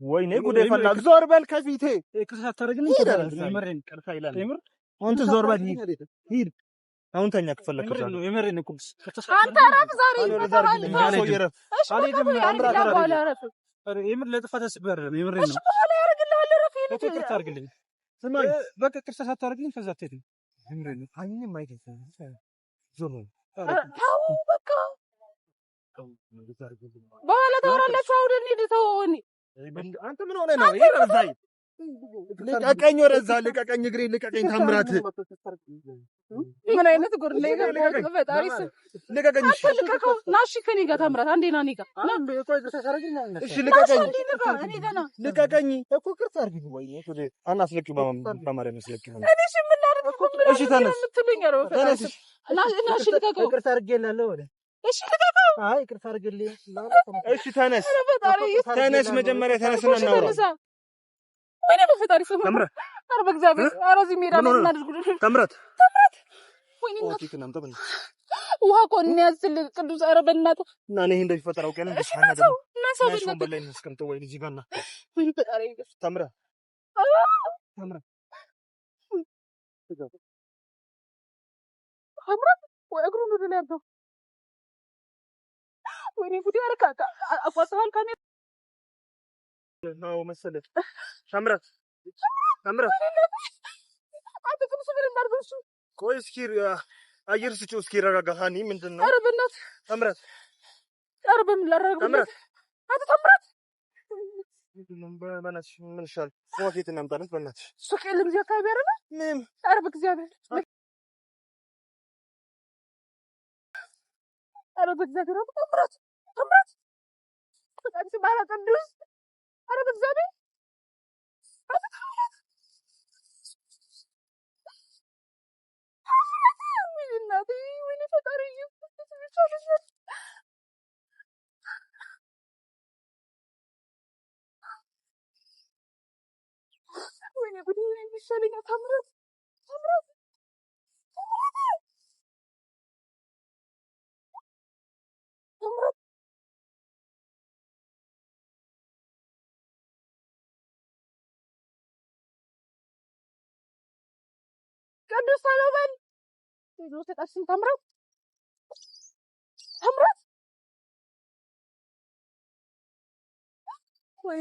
ወይኔ ጉዴ ፈላ ዞር በል ከፊቴ ይቅርታ አታደርግልኝ የምሬን ይቅርታ ይላል የምር አንተ ዞር በል ሂድ አሁን ተኛ ከፈለክ የምሬን እኮ አንተ አረፍ ዛሬ የምር ለጥፋት አስቤ አይደለም የምሬን ነው እሺ በኋላ ያደርግልሃል ረፍ ይቅርታ አድርግልኝ በቃ ይቅርታ ሳታደርግልኝ ከዛ አትሄድም የምሬን ነው አይንም አይተህ ዞር በል ታው በቃ በኋላ ታወራላችሁ አሁን እንሂድ ተወውኝ አንተ ምን ሆነህ ነው? ይሄ ረዛይ ልቀቀኝ፣ ወደዛ ልቀቀኝ፣ እግሬ ልቀቀኝ። ታምራት ምን አይነት ጉድ ነው? ፈጣሪስ ልቀቀኝ። እሺ ልቀቀው። ና እሺ ከኔ ጋር ታምራት አንዴ ና እኔ ጋር እሺ ልቀቀኝ፣ እኔ ጋር ና ልቀቀኝ እኮ ቅርታ አድርጊ። ወይኔ ወደ አናስለኪው በማርያም አስለኪው። እኔ እሺ ምን ላድርግ እኮ ምን እሺ ተነስ፣ የምትሉኝ ነው? ተነስ። ና እሺ ልቀቀው። ቅርታ አድርጌልሃለሁ ወደ እሺ ልቀቀው። አይ ቅርታ አድርግልኝ። እሺ ተነስ፣ ተነስ። መጀመሪያ ተነስና እናውራ። ወይኔ በፈጣሪ ስም ተምረት፣ ኧረ በእግዚአብሔር ኧረ እዚህ ሜዳ ላይ እናድርጉ። ተምረት ወይኔ ውሃ እኮ እንያዝልህ ቅዱስ። ኧረ በእናትህ እና እኔ እንደሚፈጠር አውቄያለሁ። እና ሰው በላይ እስከምተው ወይ እዚህ ጋር ና። ወይኔ ፈጣሪ ተምረት ተምረት ተምረት ወይ እግሩ ነው ያለው። ወይኔ ጉዴ! ኧረ አቋጥተዋል ካሜራ ነው መሰለህ። ተምረት ተምረት አንተ ግን ምን እንዳደረገው እሱ ቆይ እስኪ አየር ስጪው እስኪ ረጋጋ። ሃኒ ምንድን ነው? ኧረ በእናትህ ተምረት ኧረ በምን ላደርገው? ተምረት አንተ ተምረት በእናትሽ ምን ይሻል? ሞቴት እናምጣለት በእናትሽ። ሱቅ የለም እዚህ አካባቢ አይደለ? ምንም ኧረ በእግዚአብሔር ኧረ በእግዚአብሔር ተምረት ተምረት በጣም ሲባላ ቅዱስ ኧረ በእግዚአብሔር ወይኔ እናቴ ወይኔ ፈጣሪ ወይኔ ጉዴ የሚሻለኛል ተምረት ተምረት ተምረት ቅዱስ ተለበል ይዞ ተቀስም ተምረት ተምረት ወይ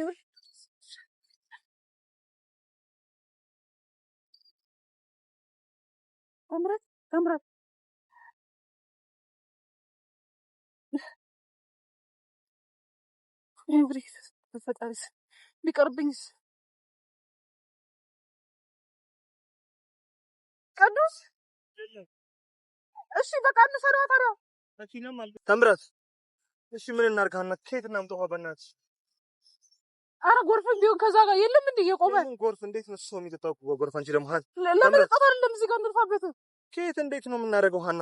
ተምረት ተምረት እንግዲህ በፈጣሪስ ቢቀርብኝስ ቅዱስ እሺ በቃ እንሰራው ታዲያ ተምረት እሺ ምን እናድርጋና ከየት እናምጣው? በእናትሽ ኧረ ጎርፍም ቢሆን ከዛ ጋር የለም እንዴ የቆመ ጎርፍ እንዴት ነው ሰው የሚጠጣው? ጎርፍ አንቺ ደግሞ ለምን ጠጣ አይደለም እዚህ ጋር እንድፋበት ከየት እንዴት ነው የምናደርገው? ሃና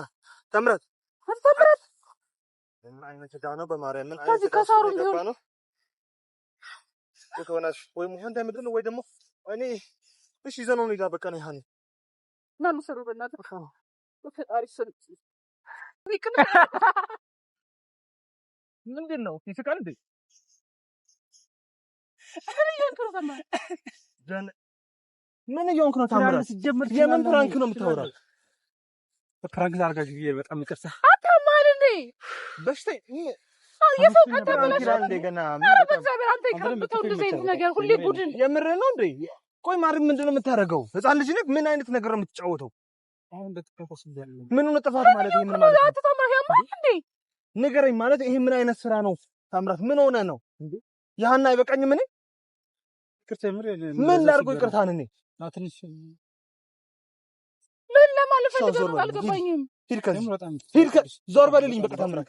ተምረት ተምረት ምን አይነት ዳና በማርያም ምን ከዚህ ከሳሩ ይገባ ነው ወተናሽ ወይ ሙህ እንደምድን ወይ ደግሞ እኔ እሺ ዘነው ነው በቃ ነው ሃኒ ናሉ ሰሩ በእናትህ በፈጣሪ ስም ምንድን ነው ይስቃል እንዴ? ምን እየሆንክ ነው ታምራት? የምን ፕራንክ ነው የምታወራው? ፕራንክ ላድርጋችሁ ብዬ በጣም ይቅርታ። አታማል እንዴ በሽታ የሰው ከተበላሽ እንደገና በእግዚአብሔር አንተ ይቀርብተው እንደዚህ አይነት ነገር ሁሌ ቡድን የምር ነው እንዴ? ቆይ ማርያም ምንድን ነው የምታደርገው? ህፃን ልጅ ነህ? ምን አይነት ነገር ነው የምትጫወተው? አሁን በጥፋት ያለው ምን ነው ጥፋት ማለት ይሄ ምን ማለት ነው? አትተማህ ያማል እንዴ ንገረኝ። ማለት ይሄ ምን አይነት ስራ ነው ታምራት? ምን ሆነ ነው እንዴ? ያህና አይበቃኝም? እኔ ይቅርታ የምር ምን ላድርገው? ይቅርታን እኔ ትንሽ ምን ለማለት ፈልገህ ነው? አልገባኝም። ሂድ ከዚህ ሂድ ዞር በልልኝ። በቃ ታምራት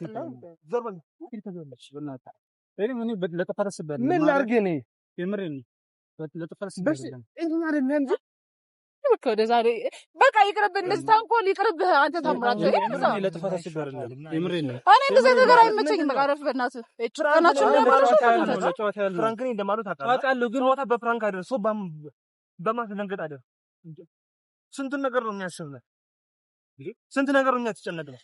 ዞር በል ሂድ ከዚህ በእናትህ እኔ ለጥፋት አስቤያለሁ። ምን ላድርግ? እኔ የምሬን ነው ለጥፋት አስቤያለሁ። እንዴ አይደለም በቃ ወደ ዛሬ በቃ ይቅርብህ። እንደዚህ ታንኮል ይቅርብህ። አንተ ታምራት ነው እኔ ለጥፋት አስቤያለሁ። የምሬን ነው። እኔ እንደዚህ ነገር አይመቸኝም። በቃ አረፍ በእናትህ እጭራናችሁ ፍራንክ ነኝ እንደማለት አውቃለሁ፣ ግን ወጣ በፍራንክ አይደል ሰው በማስደንገጥ አይደል። ስንቱን ነገር ነው የሚያስብነው፣ ስንት ነገር ነው የሚያስጨነቅነው።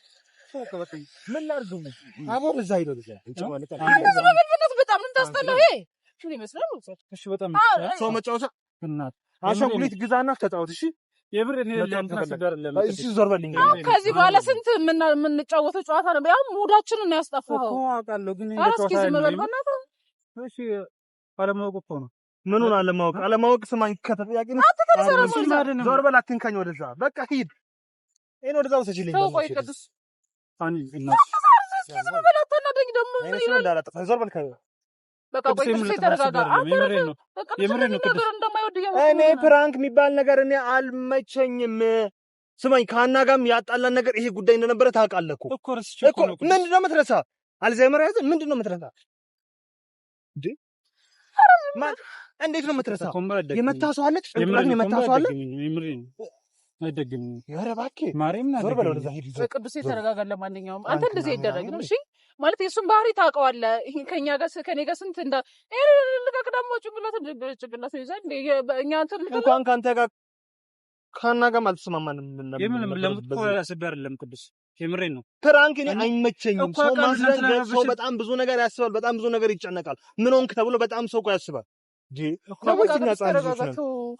ምን ላድርግ? አቦር እዛ ሄዶ በጣም እንታስተለው። ይሄ ይመስላል። እሺ በጣም ሰው መጫወቻ እናት አሻንጉሊት ግዛና ተጫወት። እሺ የብር እኔ እሺ ዞር በልኝ። ከዚህ በኋላ ስንት የምንጫወተው ጨዋታ ነው። ያው ሙዳችንን ነው ያስጠፋኸው እኮ አውቃለሁ፣ ግን እስኪ ዝም በል በእናትህ። እሺ አለማወቅ እኮ ነው። ምኑን አለማወቅ? አለማወቅ ስማኝ፣ ከተጠያቂ ነው። ዞር በል አትንካኝ። ወደዛ በቃ ሂድ። ይሄን ወደዛ ወሰጂልኝ። ቆይ ቅዱስ አኒ እናት ዝም በል አታናደኝ ደግሞ አይነሽን እንዳላጠፋ ዞር በል ከ በቃ ቆይ ቅዱስ ተረጋጋ። የምሬን ነው ቅዱስ እንደማይወድ እኔ ፕራንክ የሚባል ነገር እኔ አልመቸኝም። ስማኝ፣ ከሀና ጋርም ያጣላን ነገር ይሄ ጉዳይ እንደነበረ ታውቃለህ እኮ። ምንድን ነው የምትረሳ? አልዛይመር ያዘ። ምንድን ነው የምትረሳ እንዴ? እንዴት ነው የምትረሳ? የመታሰው አለ ጭንቅላት የመታሰው አለ። አይደግም። ኧረ እባክህ ማርያም ዞር በል ወደዛ ሂድ። ቅዱስ ተረጋጋ። ለማንኛውም አንተ እንደዚህ አይደረግም። እሺ ማለት የእሱን ባህሪ ታውቀዋለህ። ከኛ ጋር ከኔ ጋር ስንት እንዳ ልቀቅ ደግሞ ጭንቅላት ይዘህ እኛ እንኳን ከአንተ ጋር ከሀና ጋርም አልተስማማንም ነበር። የምንም ለምትቆ ያስብ አይደለም ቅዱስ የምሬን ነው። ፕራንክ እኔ አይመቸኝም። ሰው ማስደንገጥ፣ ሰው በጣም ብዙ ነገር ያስባል፣ በጣም ብዙ ነገር ይጨነቃል። ምን ሆንክ ተብሎ በጣም ሰው እኮ ያስባል።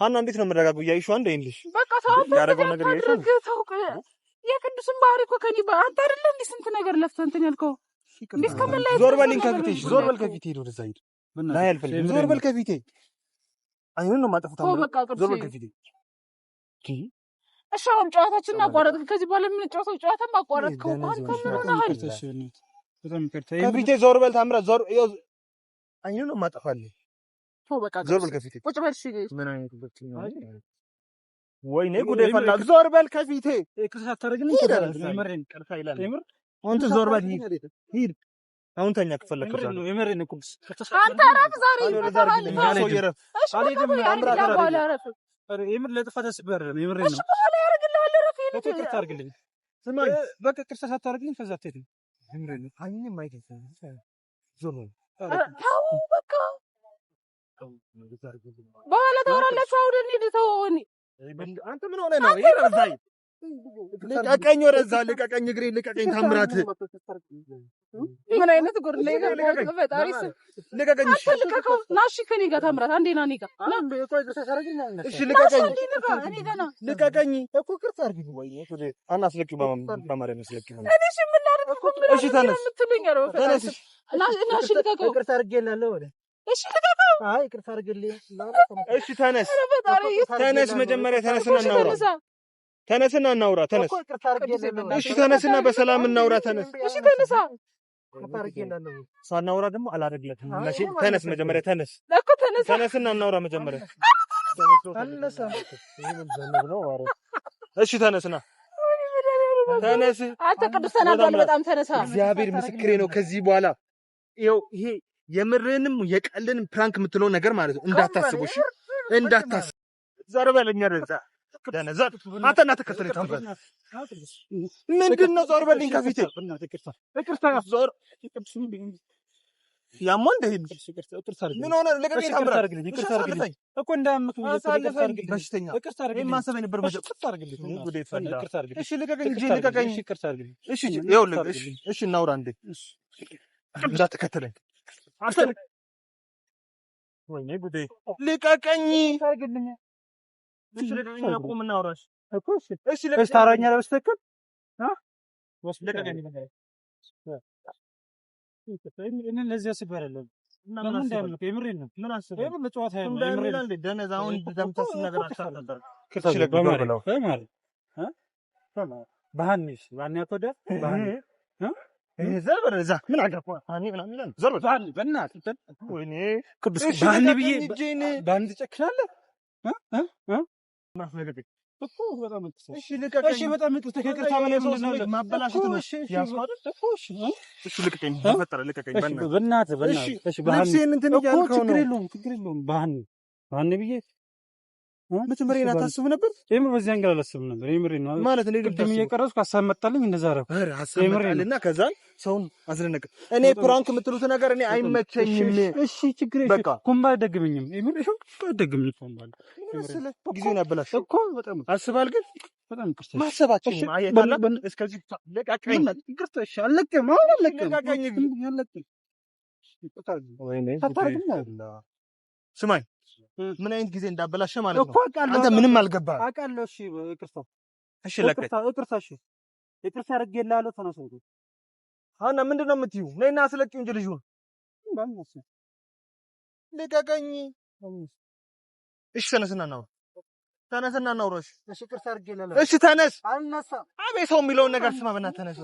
ሀና እንዴት ነው የምረጋጉ? እያይሽው አንድ ይልሽ በቃ ያደረገው ነገር ያይሽው የቅዱስን ባህሪ እኮ ከኔ አንተ አይደለ እንዴ ስንት ነገር ለፍተህ እንትን ያልከው እንዴ? ከመላይ ዞር በልኝ ከፊቴ፣ ዞር በል ከፊቴ፣ ሄዶ ወደዛ ሂድ። ላይ አልፈልግም። ዞር በል ከፊቴ። አይኑን ነው ማጠፉት። ዞር በል ከፊቴ። እሺ አሁን ጨዋታችንን አቋረጥክ። ከዚህ በኋላ የምንጫወተው ጨዋታ ማቋረጥከው አንተ ምን ከፊቴ ዞር በል ታምራት፣ ዞር። አይኑን ነው ማጠፋልህ። በቃ ዞር በል ከፊቴ። ቁጭ በል። እሺ ምን አይነት ልክ ነው? ወይኔ ጉዴ ፈላ። ዞር በል ከፊቴ። ቅርታ ታረግልኝ የምሬን ቅርታ ይላል። አንተ ዞር በል ሂድ። አሁን ተኛ ከፈለክ የምሬን ነው። አንተ አረፍ ዛሬ ይፈታል። እሺ የምር ለጥፋት አስቤ አይደለም። የምሬን ነው። እሺ በኋላ ያደርግልሃል። አረፍ ይሄን ቅርታ አድርግልኝ። ስማኝ በቃ ቅርታ ሳታረግልኝ ከዛ አትሄድም። የምሬን ነው። አይኔም አይተህ ዞር በል ተው በቃ በኋላ ታወራላችሁ። አሁን እንሂድ። ተው አንተ ምን ሆነህ ነው? ይሄ ረዛይ ልቀቀኝ፣ ወደዛ ልቀቀኝ፣ እግሬ ልቀቀኝ። ታምራት ምን አይነት ጉድ ነው? ፈጣሪ ልቀቀኝ። እሺ ልቀቀው። ና እሺ ከኔ ጋር ታምራት አንዴ ና እኔ ጋር እሺ ልቀቀኝ፣ ልቀቀኝ እኮ ቅርታ አድርጊ። ወይ አናስለቂ በማርያም ያስለቂ። እሺ ምን ላድርግ እኮ እሺ ተነስ፣ ተነስ። ና እሺ ልቀቀው። ቅርታ አድርጌልሃለሁ። እሺ ልቀቀው። አይ ቅርታ አድርግልኝ። እሺ ተነስ፣ ተነስ። መጀመሪያ ተነስና እናውራ። ተነስና እናውራ። ተነስ። እሺ ተነስና በሰላም እናውራ። ተነስ። እሺ ተነሳ። ሳናውራ ደግሞ አላደርግለትም። እሺ ተነስ፣ መጀመሪያ ተነስ እኮ ተነሳ። ተነስና እናውራ መጀመሪያ። እሺ ተነስና ተነስ። አንተ ቅዱስ ተናግሯል። በጣም ተነሳ። እግዚአብሔር ምስክሬ ነው። ከዚህ በኋላ ይኸው ይሄ የምርንም የቀልንም ፕራንክ የምትለው ነገር ማለት ነው እንዳታስቡ። እሺ እንዳታስቡ። ዞር በለኝ ወደዛ። ደነዘር አንተ እና ተከተለኝ። ታምራት ምንድን ነው? ዞር በልኝ ከፊቴ። ይቅርታ ዞር ያሞ እንደሄድ ምን ሆነ? ልቀቀኝ። ታምራት ይቅርታ አድርግልኝ እኮ እንዳምኩ በሽተኛ ማሰብ ነበር። እሺ ልቀቀኝ እንጂ ልቀቀኝ። እሺ ይኸውልህ፣ እሺ እናውራ እንዴ። እንዳትከተለኝ አንተ። ወይኔ ጉዴ! ልቀቀኝ። እሺ ልቀቀኝ እኮ የምናወራሽ እኮ። እሺ ልቀቀኝ። ታወራኛለህ በስተክል ልቀቀኝ። እኔ ለዚህ አስቤ አይደለም። ምን እንዳምልክ የምሬን ነው። ምን አስበህ ይሄ ለጨዋታ ነው። የምሬን ነው። ደነዛ አሁን እንደምታስብ ነገር አታደርግ። ባህንሽ ባን ያቆደ ባህን ዘርበል እዛ ምን አገባህ? አኒ ምናምን ይላል። ዘርበል ባህን በእናትህ ወይኔ ቅዱስ ባህን ብዬ ባህን ትጨክናለህ? እኮ በጣም እሺ ልቀቀኝ። እሺ በጣም ከቅርታ በላይ ምንድን ነው ማበላሸት ነው ያስማረው እኮ። እሺ ልቀቀኝ፣ በፈጠረ ልቀቀኝ። በእናትህ እሺ ባህን እንትን እያልከው ነው። ችግር የለውም ባህን ብዬ መጀመሪያ አታስቡ ነበር። የምር በዚህ አንገል አላስብም ነበር። የምር ነው ማለት ነው። ቅድም እየቀረጽኩ ሀሳብ መጣልኝ እንደዛ አደረኩ። ሀሳብ መጣልና ከዛ ሰውን አስደነቀ። እኔ ፕራንክ የምትሉት ነገር እኔ አይመቸኝም። እሺ ችግር የለም። ኮምባ አይደግምኝም። የምር ይሁን አይደግምኝም። ኮምባ ጊዜውን ያበላሽ እኮ በጣም አስባል። ግን በጣም ይቅርታ ማሰባችን አየታላ እስከዚህ ለቃቀኝ። ይቅርታ እሺ አልለቅም። አሁን አልለቅም። ለቃቀኝ። አልለቅም። ወይኔ ስማኝ ምን አይነት ጊዜ እንዳበላሸ ማለት ነው። አንተ ምንም አልገባህ አውቃለሁ። እሺ ይቅርታ። እሺ ለቀቅ። ይቅርታ። እሺ ይቅርታ አድርጌልሃለሁ። ተነሳው። አና ምንድነው የምትይው? ነይና አስለቂው እንጂ ልጁን ልቀቀኝ። እሺ ተነስና እናውራ። ተነስና እናውራ። እሺ ይቅርታ አድርጌልሃለሁ። እሺ ተነስ። አልነሳም። አቤት ሰው የሚለውን ነገር ስማ። በእናትህ ተነስ።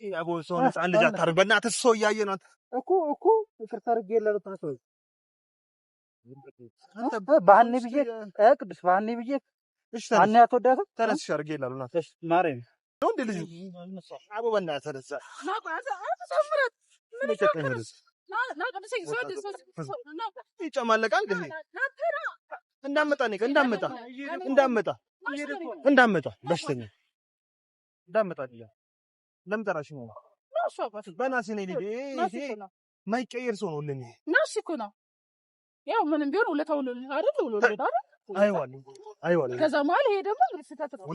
ይሄ አቦ ሰው ነፃን ልጅ አታርግ። በእናትህ ሰው እያየ ነው እኮ ይቅርታ አድርጌልሃለሁ። ተነሳው። አንተ ባህኔ ብዬ ቅዱስ ባህኔ ብዬ እሺ ተነስ። አና አትወዳትም? ተነስ። አድርጌልሃለሁ። ና እሺ ማረኝ። ነው እንደ ልጅ አቦ በእናትህ ተነስ። ይጨማለቃል ግን እንዳመጣ በሽተኛ እንዳመጣ ለምን ጠራሽ ነው? በናሲ ነኝ ልጅ ማይቀየር ሰው ነው ለኔ ናሲ እኮ ነው። ያው ምንም ቢሆን ውለታው አይደል አይዋል ከዛ መሀል ይሄ ደግሞ ስህተት ነው።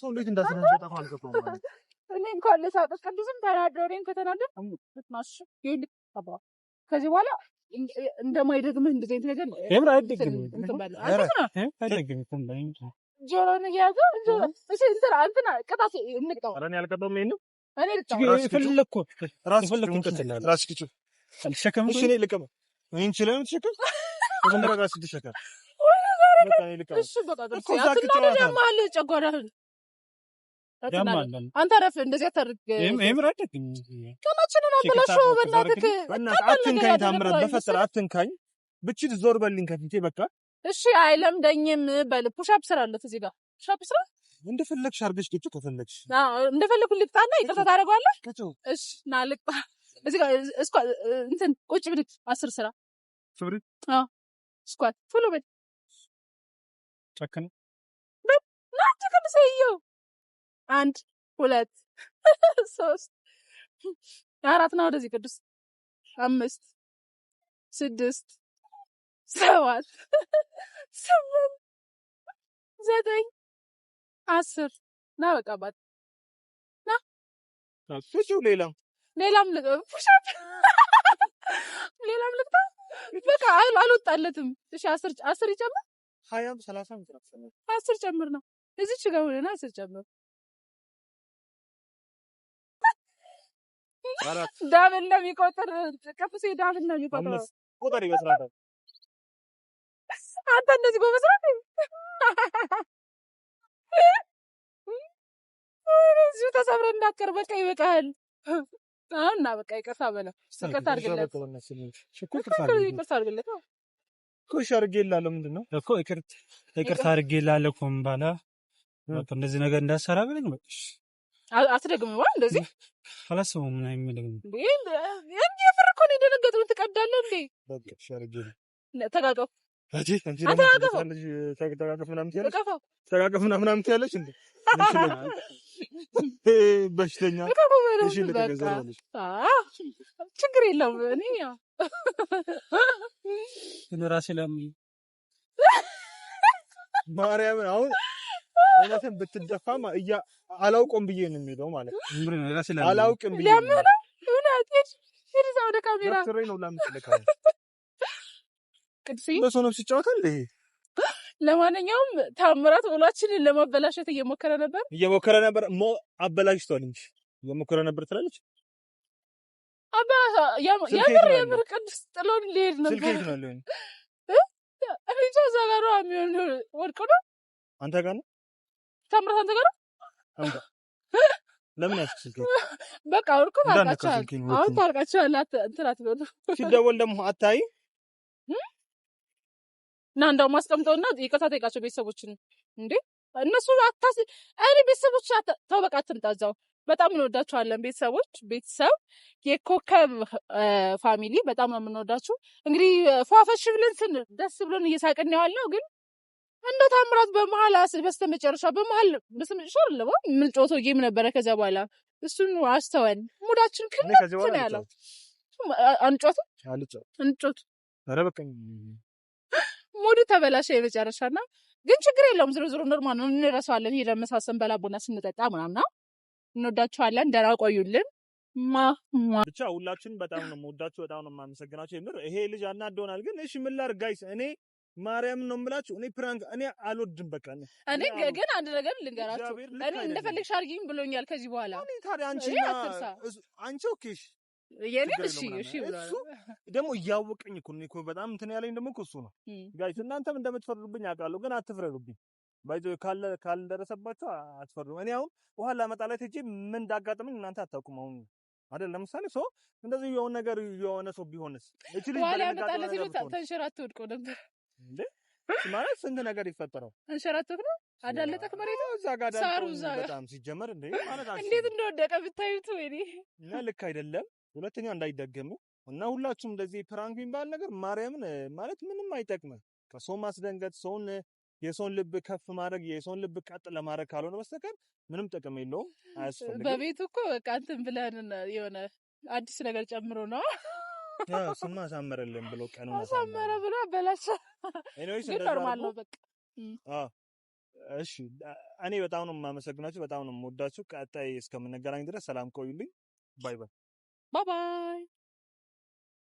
ሰው እንዴት እንዳስነጠቀ አልገባም ማለት እኔ እንኳን ለሳቀስ ቅዱስም ተናደረኝ ከተናደረ ማሽ ይሄን አባ ከዚህ በኋላ እንደማይደግምህ እንደዚህ አይነት ነገር የምር አይደግምም። ጆሮን ያዘ እሺ እንትና ቅጣት እንቅጣው። አረን ያልቀጣው ምን ነው? እኔ ልቀጣው ራስህ ከተናል ራስህ እሺ እኔ ልቀማ ምን ይችላል ትሸከም ወንድራ ጋር ስትሸከም እሺ በቃ ያማል ጨጓራህን አንተ ረፍ እንደዚህ አታርግ። የምር አይደግም ከማችንን አበላሽው። በእናትህ አትንካኝ፣ ታምራት በፈጠረ አትንካኝ። ብቻ ዞር በልኝ ከፊቴ በቃ። እሺ አይለምደኝም በል። ፑሻፕ ስራለት እዚህ ጋር ፑሻፕ ስራ እንደፈለግሽ አድርገሽ ቁጭ ከፈለግሽ እንደፈለኩ ልቅጣና ይቅርታ ታደርገዋለህ። እሺ ና ልቅጣ እዚህ ጋር እንትን ቁጭ ብድግ 10 ስራ ሶሪ ስኳት ፉሉ በል ጨከነ ናት ከመሰየው 1 2 3 4 ነው ወደዚህ ቅዱስ 5 6 7 8 9 10 ና በቃ ባት ና አፍሽው ሌላም ፑሻፕ ሌላም ልቅጣ በቃ አልወጣለትም። እሺ 10 ይጨምር 20 30 ምትራፍ 10 ጨምር ነው እዚች ጋር ሆነና 10 ጨምር ዳብል ነው የሚቆጥር ከፍሴ ዳብል ነው የሚቆጥር ቁጥር ይመስላል። አንተ እንደዚህ ጎበዝ ነህ። እዚሁ ተሰብረህ እንዳትቀር በቃ ይበቃል። አሁን ና በቃ ይቅርታ በለው። ይቅርታ አድርግለት እኮ እሺ አድርጌልሃለሁ። ምንድን ነው እኮ ይቅርታ አድርጌልሃለሁ እኮ እምባላ በቃ እንደዚህ ነገር እንዳትሰራ ብለኝ በቃ አትደግምም ማለት እንደዚህ አላስበውም ምን አይምልም እንዴ ፍርኮ ነው የደነገጠው። ትቀዳለህ እንዴ በቃ እሺ አድርጌልህ ተጋጋፍ ተጋጋፍ ምናምን ትያለሽ እንዴ በሽተኛ እሺ ልትገዛለሽ ችግር የለውም። እኔ ያው ራሴ ለምን ማርያም አሁን እውነትን ብትደፋማ አላውቅም ብዬ ነው የሚለው ማለት ነው። አላውቅም ብዬ ለምን እውነት ሄድ ወደ ካሜራ ትሬ ነው ለምትልካው ቅዱስ በሰው ነው ሲጫወታል እንዴ። ለማንኛውም ታምራት ውሏችንን ለማበላሸት እየሞከረ ነበር። አበላሽቷል እንጂ እየሞከረ ነበር ትላለች። የምር ቅዱስ ጥሎን ሊሄድ ነበር። ስልኬት ነው ለኝ እኔ ዛጋራ የሚሆን ወድቆ ነው። አንተ ጋር ነው ታምራት አንተ ጋር ነው። ለምን ያስልከኝ በቃ ወድቆ ታርቃቻል። አሁን ታርቃቻል። እንትራት ነው ሲደወል ደግሞ አታይ እና እንደው ማስቀምጠውና ይቅርታ ጠይቃቸው ቤተሰቦችን እንዴ እነሱ እኔ ቤተሰቦች ተው በቃ አትምጣዛው። በጣም እንወዳቸዋለን ቤተሰብ የኮከብ ፋሚሊ በጣም ነው የምንወዳችሁ። እንግዲህ ፏፈሽ ብለን ደስ ብሎን እየሳቅን ያለው ግን እንደ ታምራት በመሀል በስተመጨረሻ አይደለም ምን ጮቶ ጌም ነበረ። ከዛ በኋላ እሱን አስተዋል ሙዳችን ክልል ያለው አንጮት ኧረ በቃ ሙዱ ተበላሸ የመጨረሻና ግን ችግር የለውም። ዝሮ ኖርማል ነው። እንረሳዋለን። ሄደን መሳሰን በላቦና ስንጠጣ ምናምን እንወዳችኋለን። ደህና ቆዩልን። ብቻ ሁላችንም በጣም ነው የምወዳችሁ፣ በጣም ነው የማመሰግናችሁ። የምር ይሄ ልጅ አናዶናል፣ ግን እሺ ምን ላድርግ ጋይስ? እኔ ማርያም ነው የምላችሁ፣ እኔ ፕራንክ እኔ አልወድም። በቃ እኔ ግን አንድ ነገር ልንገራችሁ፣ እኔ እንደፈለግሽ አድርጊኝ ብሎኛል። ከዚህ በኋላ እኔ ታዲያ አንቺ ኦኬሽ የኔ እሺ እሱ ደግሞ እያወቀኝ እኮ በጣም እንትን ያለኝ ደግሞ እሱ ነው። ጋይስ እናንተም እንደምትፈርዱብኝ አውቃለሁ፣ ግን አትፍረዱብኝ። ባይዞ ካልደረሰባችሁ አትፈርዱ። እኔ አሁን ውሃ ላመጣላት ሄጄ ምን እንዳጋጠመኝ እናንተ አታውቁም። አሁን አይደል ለምሳሌ ሰው እንደዚህ የሆነ ነገር የሆነ ሰው ቢሆንስ እቺ ልጅ ዋላ ያመጣለት ሲሉ ተንሸራቶ ወድቆ ነበር እንዴ? ማለት ስንት ነገር ይፈጠራል። ተንሸራቶ ነው አዳለጠክ መሬት እዛ ጋር በጣም ሲጀመር እንዴ ማለት እንዴት እንደወደቀ ብታዩት ወይኔ እና ልክ አይደለም። ሁለተኛ እንዳይደገሙ እና ሁላችሁም እንደዚህ ፕራንክ የሚባል ነገር ማርያምን ማለት ምንም አይጠቅምም። ከሰው ማስደንገጥ፣ የሰውን ልብ ከፍ ማድረግ፣ የሰውን ልብ ቀጥ ለማድረግ ካልሆነ በስተቀር ምንም ጥቅም የለውም፣ አያስፈልግም። በቤቱ እኮ በቃ እንትን ብለን የሆነ አዲስ ነገር ጨምሮ ነው ስማ አሳመረልን ብሎ ቀኑን አሳመረ ብሎ አበላሸ። ኤኒዌይስ ኖርማል ነው በቃ። እሺ እኔ በጣም ነው የማመሰግናችሁ፣ በጣም ነው የምወዳችሁ። ቀጣይ እስከምንገናኝ ድረስ ሰላም ቆዩልኝ። ባይ ባይ።